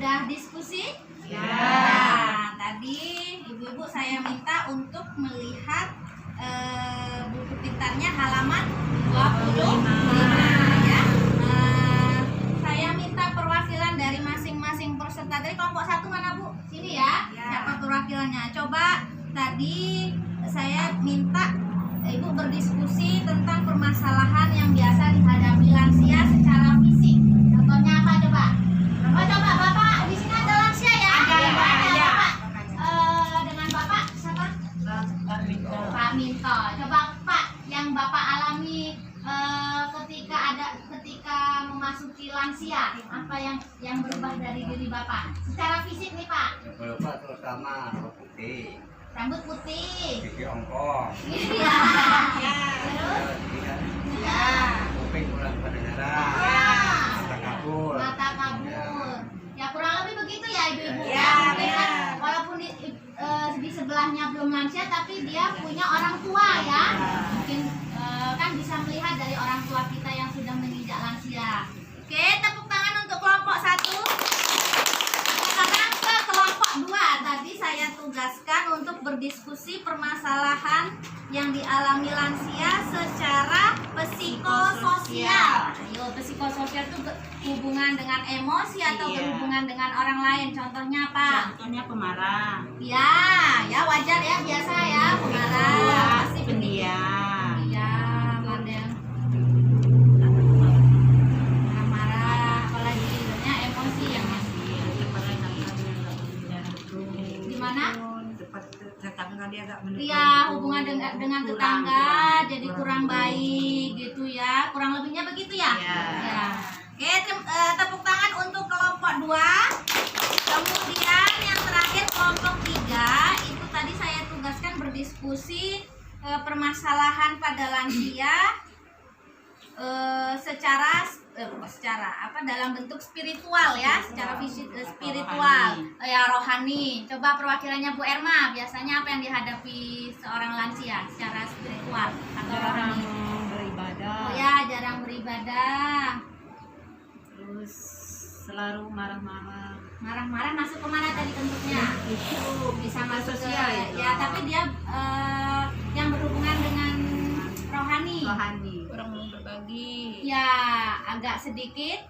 Sudah diskusi? Ya. Nah, tadi ibu-ibu saya minta untuk melihat buku pintarnya halaman 25 ya. Saya minta perwakilan dari masing-masing peserta. Dari kelompok 1 mana Bu? Sini ya. Siapa perwakilannya? Coba tadi saya minta Ibu berdiskusi tentang permasalahan yang biasa dihadapi lansia secara fisik. Contohnya apa coba? Oh coba Bapak, di sini ada lansia ya? Ada Bapak. Dengan Bapak siapa? Pak Minto. Coba Pak, yang Bapak alami ketika memasuki lansia, apa yang berubah dari diri Bapak? Secara fisik nih Pak. Yang berubah terutama rambut putih, Rambut putih. gigi ongkong, Iya. Terus? Iya. kuping kurang pendengaran, Iya. mata kabur. Mata kabur. Ya kurang lebih begitu ya ibu-ibu. Ya, Tapi kan walaupun di sebelahnya belum lansia, tapi dia punya orang tua ya. Mungkin kan bisa melihat dari orang tua kita yang sudah menginjak lansia. Oke, tepuk tangan untuk kelompok 1. Sekarang ke kelompok 2. Tadi saya tugaskan untuk berdiskusi permasalahan yang dialami lansia secara psikososial. Ayo, psikososial itu hubungan dengan emosi atau Iya. berhubungan dengan orang lain. Contohnya apa? Contohnya pemarah. Ya wajar ya, biasa ya, pemarah. Pasti pendiam. Iya, ada yang marah-marah, apalagi sebenarnya emosi yang gimana? Tetangga dia agak mendukung. Iya, hubungan dengan tetangga jadi kurang baik gitu ya. Kurang lebihnya begitu ya? Iya. Ya. Oke, tepuk tangan untuk kelompok 2. Kemudian yang terakhir kelompok 3, itu tadi saya tugaskan berdiskusi permasalahan pada lansia secara apa dalam bentuk spiritual ya, secara fisik spiritual ya, rohani. Coba perwakilannya Bu Erma, biasanya apa yang dihadapi seorang lansia secara spiritual atau rohani? Beribadah. Oh ya, jarang beribadah, Terus selalu marah-marah. marah-marah. Masuk kemana tadi bentuknya? Itu Bisa masuk ke sosial itu. ya, tapi dia yang berhubungan dengan rohani. Rohani. Kurang mau berbagi. Ya, agak sedikit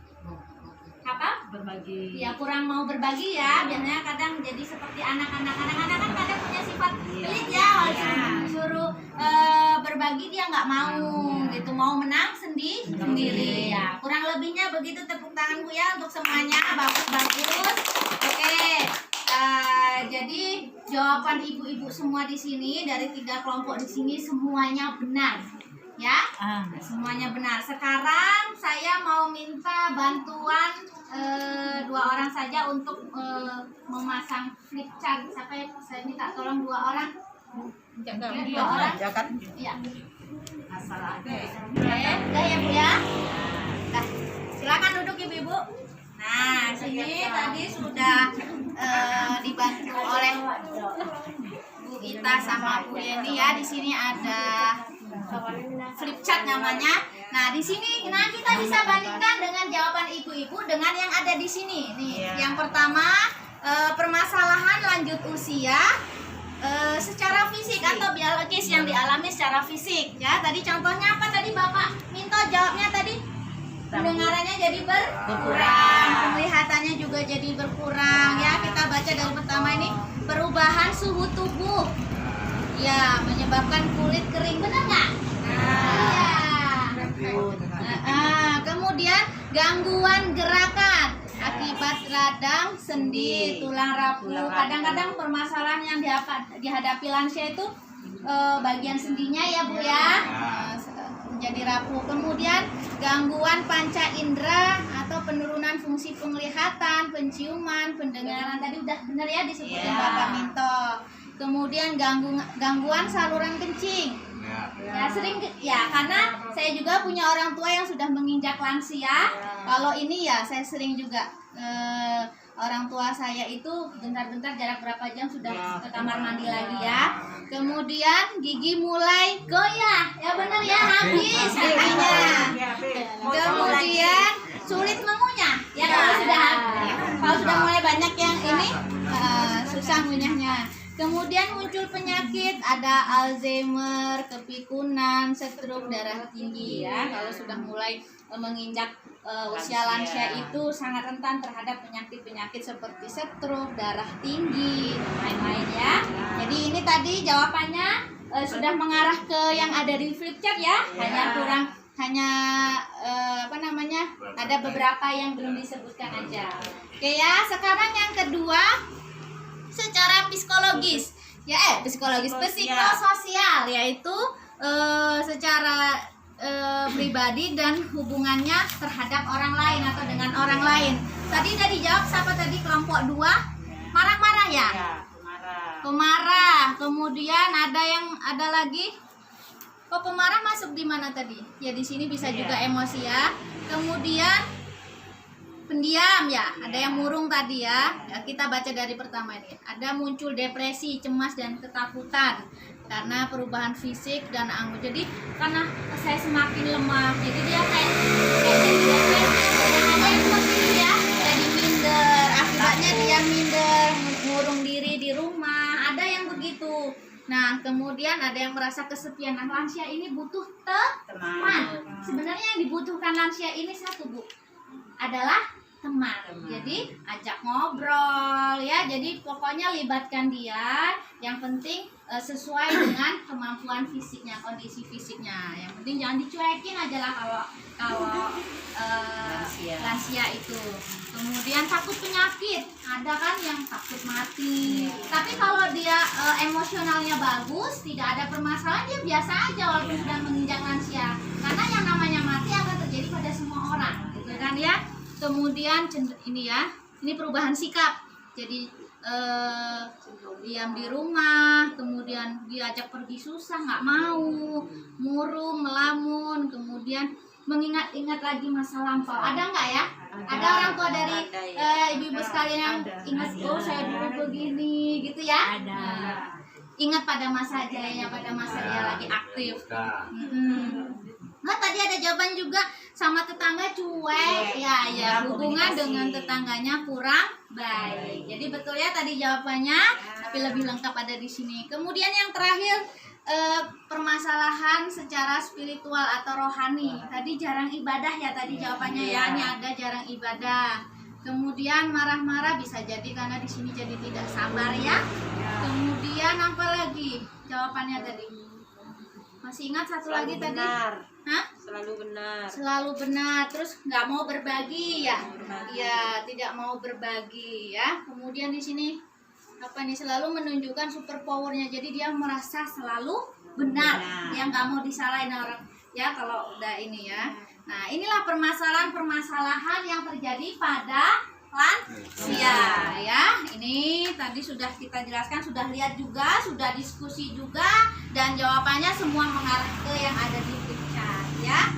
apa? Berbagi. Ya kurang mau berbagi ya. Biasanya kadang jadi seperti anak-anak. Anak-anak kan kadang punya sifat pelit ya. Kalau suruh berbagi dia nggak mau gitu. Mau menang sendiri ya. Kurang lebihnya begitu. Tepuk tangan Bu ya untuk semuanya. Bagus-bagus. Oke. Jadi jawaban ibu-ibu semua di sini dari 3 kelompok di sini semuanya benar. Ya, semuanya benar. Sekarang saya mau minta bantuan 2 orang saja untuk memasang flip chart. Siapa yang saya minta tolong 2 orang? 2 orang. Iya. Asal ada. Udah ya Bu ya. Nah, silakan duduk ibu-ibu. Nah, sini tadi sudah dibantu oleh Bu Ita sama Bu Yeni ya. Di sini ada flip chart namanya. Nah, di sini kita bisa bandingkan dengan jawaban ibu-ibu dengan yang ada di sini. Nih, yang pertama permasalahan lanjut usia secara fisik atau biologis yang dialami secara fisik ya. Tadi contohnya apa tadi Bapak Minto jawabnya tadi? Pendengarannya jadi berkurang, penglihatannya juga jadi berkurang ya. Kita baca dari pertama ini, perubahan suhu tubuh ya menyebabkan kulit kering, benar nggak? Iya. Kemudian gangguan gerakan akibat radang sendi, tulang rapuh. Kadang-kadang permasalahan yang dihadapi lansia itu bagian sendinya ya Bu ya, menjadi rapuh. Kemudian gangguan panca indera atau penurunan fungsi penglihatan, penciuman, pendengaran. Tadi udah benar ya disebutin Bapak Minto. Kemudian gangguan saluran kencing. Ya sering ya, karena saya juga punya orang tua yang sudah menginjak lansia. Kalau ini ya saya sering juga orang tua saya itu bentar-bentar jarak berapa jam sudah ke kamar mandi lagi ya. Kemudian gigi mulai goyah, ya benar ya, habis giginya. Kemudian sulit mengunyah, ya kalau sudah mulai ngunyahnya. Kemudian muncul penyakit, ada Alzheimer, kepikunan, stroke, darah tinggi ya. Kalau sudah mulai menginjak usia lansia itu sangat rentan terhadap penyakit-penyakit seperti stroke, darah tinggi, dan lain-lain ya. Jadi ini tadi jawabannya sudah mengarah ke yang ada di flip chart ya. Ada beberapa yang belum disebutkan aja. Oke ya, sekarang yang kedua secara psikologis ya psikososial, yaitu secara pribadi dan hubungannya terhadap orang lain atau dengan orang lain. Tadi udah dijawab siapa tadi? Kelompok 2 marah-marah ya? Pemarah. Kemudian ada lagi. Kok pemarah masuk di mana tadi? Ya di sini bisa juga emosi ya. Kemudian pendiam ya, ada yang murung tadi ya. Kita baca dari pertama ini. Ada muncul depresi, cemas dan ketakutan karena perubahan fisik dan anggun. Jadi karena saya semakin lemah, jadi dia kayak jadi depresi. Ada yang positif ya, jadi minder. Akibatnya dia minder, ngurung diri di rumah. Ada yang begitu. Nah, kemudian ada yang merasa kesepian. Nah, lansia ini butuh teman. Sebenarnya yang dibutuhkan lansia ini satu, Bu, adalah teman. Jadi ajak ngobrol ya. Jadi pokoknya libatkan dia. Yang penting sesuai dengan kemampuan fisiknya, kondisi fisiknya. Yang penting jangan dicuekin aja lah kalau lansia itu. Kemudian takut penyakit. Ada kan yang takut mati. Tapi kalau dia emosionalnya bagus, tidak ada permasalahan, dia biasa aja walaupun sudah menginjak lansia. Karena yang namanya mati akan terjadi pada semua orang, gitu kan ya. Kemudian ini perubahan sikap. Jadi diam di rumah, kemudian diajak pergi susah, nggak mau, murung, melamun, kemudian mengingat-ingat lagi masa lampau. Ada nggak ya? Ada orang tua dari ibu-ibu sekalian yang ingat, oh saya dulu begini, gitu ya? Ada. Ingat pada masa jayanya, pada masa dia lagi aktif. Nah, tadi ada jawaban juga, sama tetangga cuek. Ya, hubungan dengan tetangganya kurang baik. Jadi betul ya tadi jawabannya, tapi lebih lengkap ada di sini. Kemudian yang terakhir, permasalahan secara spiritual atau rohani. Tadi jarang ibadah ya tadi jawabannya ya. Ini ada jarang ibadah. Kemudian marah-marah bisa jadi karena di sini jadi tidak sabar ya. Kemudian apa lagi jawabannya tadi? Masih ingat satu lagi tadi? Hah? Selalu benar. Terus nggak mau berbagi ya? Ya, tidak mau berbagi ya. Kemudian di sini apa nih? Selalu menunjukkan super powernya. Jadi dia merasa selalu benar. Yang nggak mau disalahin orang. Ya kalau udah ini ya. Nah, inilah permasalahan-permasalahan yang terjadi pada lansia ya. Ini tadi sudah kita jelaskan, sudah lihat juga, sudah diskusi juga, dan jawabannya semua mengarah ke yang ada di picture ya.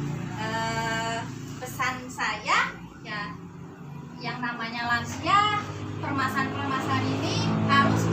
Pesan saya ya, yang namanya lansia, permasalahan-permasalahan ini harus